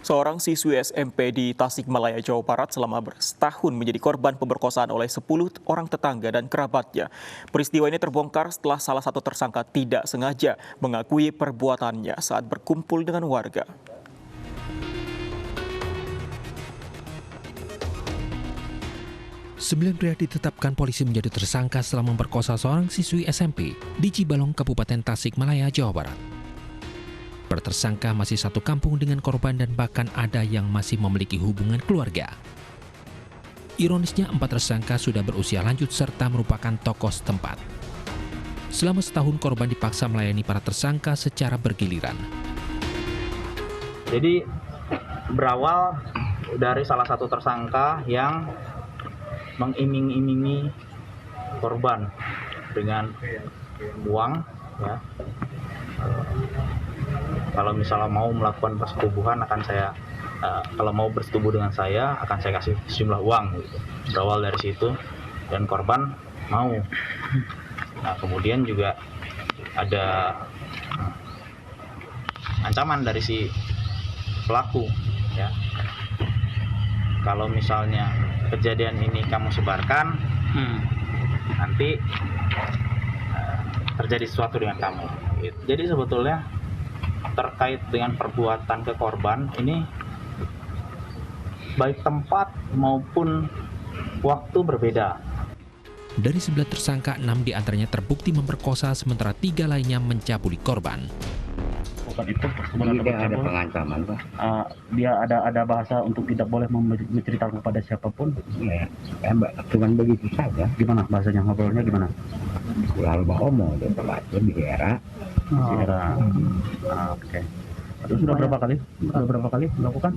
Seorang siswi SMP di Tasikmalaya, Jawa Barat selama setahun menjadi korban pemerkosaan oleh 10 orang tetangga dan kerabatnya. Peristiwa ini terbongkar setelah salah satu tersangka tidak sengaja mengakui perbuatannya saat berkumpul dengan warga. Sembilan pria ditetapkan polisi menjadi tersangka setelah memperkosa seorang siswi SMP di Cibalong, Kabupaten Tasikmalaya, Jawa Barat. Tersangka masih satu kampung dengan korban dan bahkan ada yang masih memiliki hubungan keluarga. Ironisnya, 4 tersangka sudah berusia lanjut serta merupakan tokoh setempat. Selama setahun korban dipaksa melayani para tersangka secara bergiliran. Jadi berawal dari salah satu tersangka yang mengiming-imingi korban dengan uang, ya. Kalau misalnya mau melakukan persetubuhan kalau mau bersetubuh dengan saya akan saya kasih sejumlah uang gitu. Berawal dari situ dan korban mau. Nah, kemudian juga ada ancaman dari si pelaku, ya. Kalau misalnya kejadian ini kamu sebarkan, nanti terjadi sesuatu dengan kamu. Jadi sebetulnya terkait dengan perbuatan ke korban ini baik tempat maupun waktu berbeda. Dari 9 tersangka, 6 diantaranya terbukti memperkosa sementara 3 lainnya mencabuli korban. Bukan itu sebenarnya dia ada pengancaman, Pak. Dia ada bahasa untuk tidak boleh menceritakan kepada siapapun. Ya, cuman begitu saja. Gimana bahasanya, ngobrolnya gimana? Lalu bahomo dia terbaca di era. Oke. Itu sudah berapa kali? Sudah berapa kali melakukan?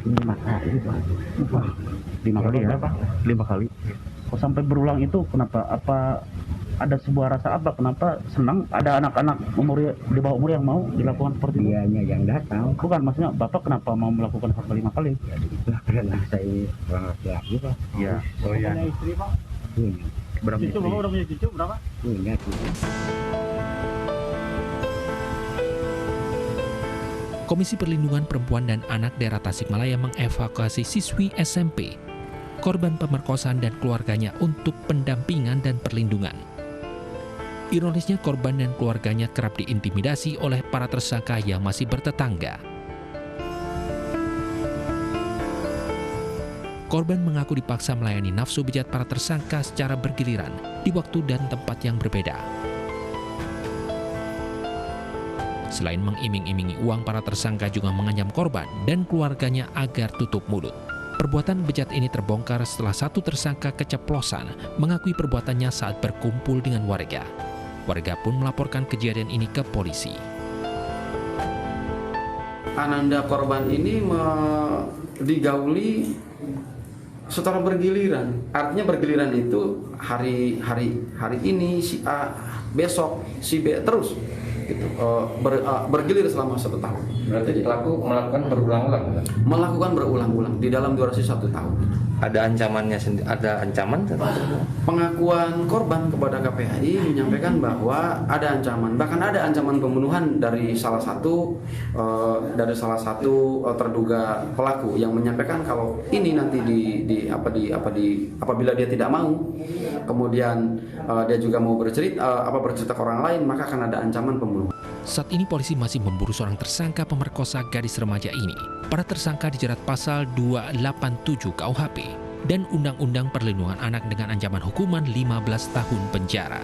5 kali, Pak. 5 kali ya? 5 kali. Kok sampai berulang itu kenapa? Apa ada sebuah rasa apa? Kenapa senang ada anak-anak di bawah umur yang mau dilakukan seperti itu? Dianya yang datang. Bukan, maksudnya Bapak kenapa mau melakukan sampai 5 kali? Ya, itulah karena saya orang laki-laki, Pak. Iya. Oh iya. Punya istri, Pak? Punya. Berapa cucu? Bapak udah punya cucu berapa? Punya cucu. Komisi Perlindungan Perempuan dan Anak Daerah Tasikmalaya mengevakuasi siswi SMP, korban pemerkosaan dan keluarganya untuk pendampingan dan perlindungan. Ironisnya, korban dan keluarganya kerap diintimidasi oleh para tersangka yang masih bertetangga. Korban mengaku dipaksa melayani nafsu bejat para tersangka secara bergiliran di waktu dan tempat yang berbeda. Selain mengiming-imingi uang, para tersangka juga mengancam korban dan keluarganya agar tutup mulut. Perbuatan bejat ini terbongkar setelah satu tersangka keceplosan mengakui perbuatannya saat berkumpul dengan warga. Warga pun melaporkan kejadian ini ke polisi. Ananda korban ini digauli secara bergiliran. Artinya bergiliran itu hari ini si A, besok si B, terus gitu. Bergilir selama 1 tahun. Berarti pelaku melakukan berulang-ulang? Melakukan berulang-ulang di dalam durasi 1 tahun. Ada ancamannya sendiri? Ada ancaman? Pengakuan korban kepada KPAI menyampaikan bahwa ada ancaman, bahkan ada ancaman pembunuhan dari salah satu terduga pelaku yang menyampaikan kalau ini nanti apabila dia tidak mau, kemudian dia juga mau bercerita ke orang lain, maka akan ada ancaman pembunuhan. Saat ini polisi masih memburu seorang tersangka pemerkosa gadis remaja ini. Para tersangka dijerat pasal 287 KUHP dan Undang-Undang Perlindungan Anak dengan ancaman hukuman 15 tahun penjara.